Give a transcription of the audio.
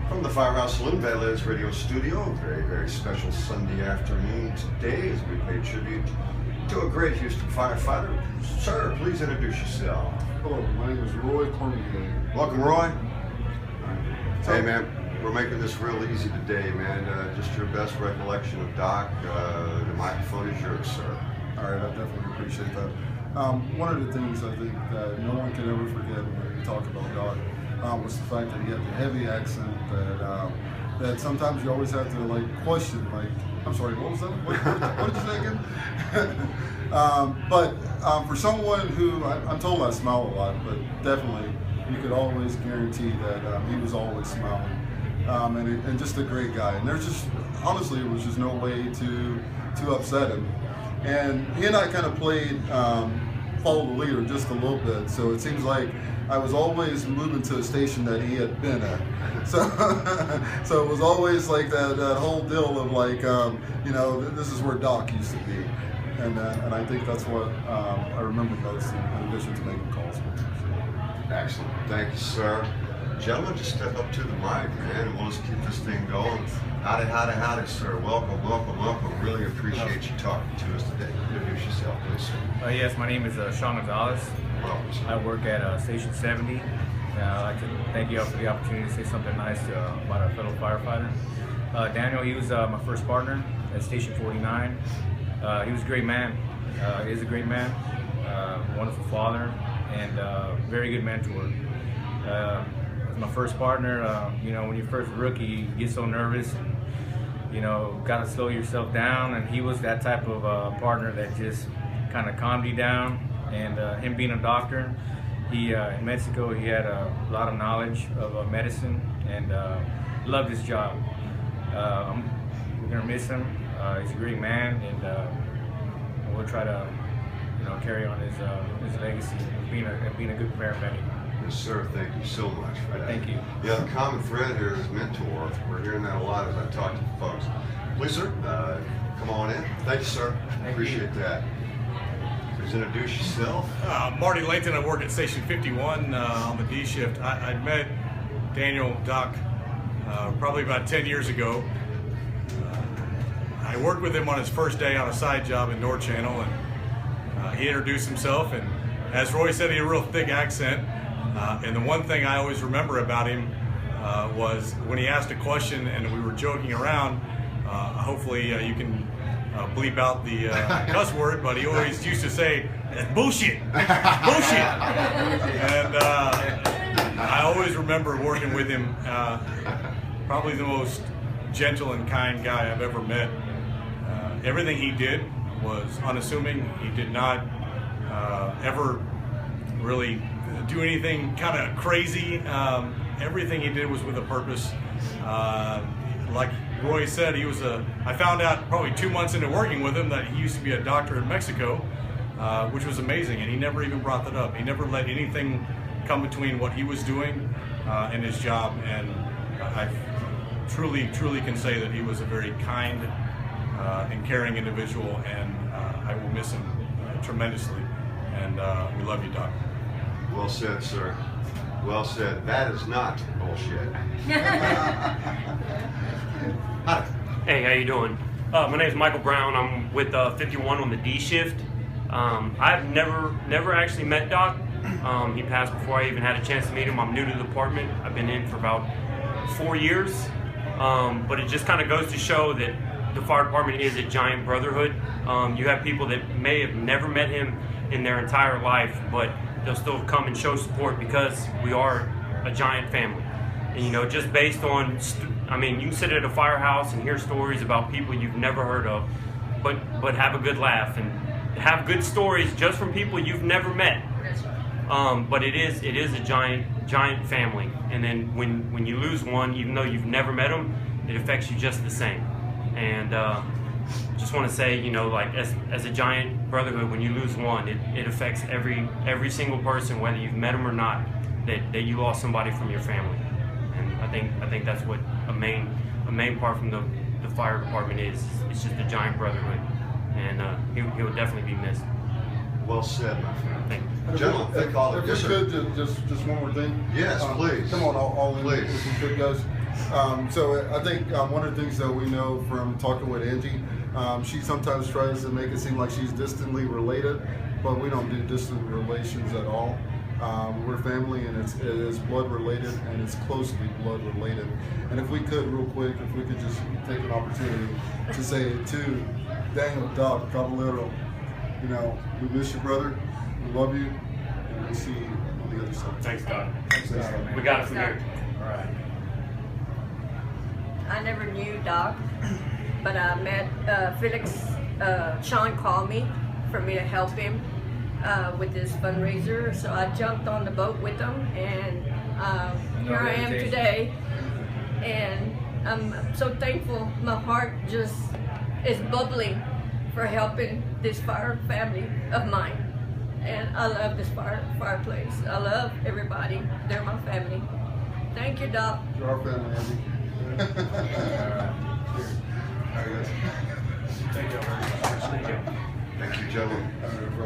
From the Firehouse Saloon, Badlands Radio Studio, very, very special Sunday afternoon today as we pay tribute to a great Houston firefighter. Sir, please introduce yourself. Hello, my name is Roy Cormier. Welcome, Roy. Hey, man, we're making this real easy today, man. Just your best recollection of Doc. The microphone is yours, sir. All right, I definitely appreciate that. One of the things I think that no one can ever forget when we talk about Doc was the fact that he had the heavy accent that sometimes you always have to like question, like, I'm sorry, what was that? What did you say again? But for someone who, I'm told I smile a lot, but definitely you could always guarantee that he was always smiling. And just a great guy. And there's just, honestly, it was just no way to upset him. And he and I kind of played follow the leader just a little bit. So it seems like I was always moving to a station that he had been at. So it was always like that whole deal of like, you know, this is where Doc used to be. And I think that's what I remember most in addition to making calls. Excellent. Thank you, sir. Gentlemen, just step up to the mic, man, and we'll just keep this thing going. Howdy, sir. Welcome. Really appreciate you talking to us today. Introduce yourself, please, sir. Yes, my name is Sean Gonzalez. Welcome, sir. I work at Station 70. I'd like to thank you all for the opportunity to say something nice about our fellow firefighter. Daniel, he was my first partner at Station 49. He was a great man. He is a great man, wonderful father, and very good mentor. My first partner, you know, when you're first rookie, you get so nervous and, you know, got to slow yourself down. And he was that type of partner that just kind of calmed you down. And him being a doctor, he in Mexico, he had a lot of knowledge of medicine and loved his job. We're going to miss him. He's a great man, and we'll try to, you know, carry on his legacy of being a good paramedic. Yes, sir. Thank you so much for that. Thank you. Yeah, the common thread here is mentor. We're hearing that a lot as I talk to folks. Please, sir, come on in. Thank you, sir. Appreciate that. Please introduce yourself. Marty Lancton. I work at Station 51 on the D shift. I met Daniel Doc probably about 10 years ago. I worked with him on his first day on a side job in North Channel, and he introduced himself. And as Roy said, he had a real thick accent. And the one thing I always remember about him was when he asked a question and we were joking around, hopefully you can bleep out the cuss word, but he always used to say, bullshit, bullshit. And I always remember working with him, probably the most gentle and kind guy I've ever met. Everything he did was unassuming. He did not ever really do anything kind of crazy. Everything he did was with a purpose. Like Roy said, I found out probably 2 months into working with him that he used to be a doctor in Mexico, which was amazing, and he never even brought that up. He never let anything come between what he was doing and his job, and I truly can say that he was a very kind and caring individual, and I will miss him tremendously, and we love you, Doc. Well said, sir. Well said. That is not bullshit. Hi. Hey, how you doing? My name is Michael Brown. I'm with 51 on the D shift. I've never actually met Doc. He passed before I even had a chance to meet him. I'm new to the department. I've been in for about 4 years. But it just kind of goes to show that the fire department is a giant brotherhood. You have people that may have never met him in their entire life, but they'll still come and show support because we are a giant family. And you know, just based on, I mean, you can sit at a firehouse and hear stories about people you've never heard of, but have a good laugh and have good stories just from people you've never met. But it is a giant family. And then when you lose one, even though you've never met them, it affects you just the same. And just want to say, you know, like as a giant brotherhood, when you lose one, it affects every single person, whether you've met them or not, that you lost somebody from your family. And I think that's what a main part from the fire department is. It's just a giant brotherhood, and he'll definitely be missed. Well said, my friend. Thank you. Gentlemen, thank all of you. If we could, just one more thing. Yes, please. Come on, all please. if we could, guys. So I think one of the things that we know from talking with Angie, she sometimes tries to make it seem like she's distantly related, but we don't do distant relations at all. We're family, and it is blood related, and it's closely blood related. And if we could, real quick, if we could just take an opportunity to say to Daniel Doc Caballero, you know, we miss you, brother. We love you, and we'll see you on the other side. Thanks, Doc. Thanks, man. We got it from here. All right. I never knew Doc, but I met Felix. Sean called me for me to help him with this fundraiser, so I jumped on the boat with him, and here I am today. And I'm so thankful. My heart just is bubbling for helping this fire family of mine. And I love this fireplace. I love everybody. They're my family. Thank you, Doc. You're our family, Angie. All right. All right, guys. Thank you very much. Thank you, gentlemen. All right, bro.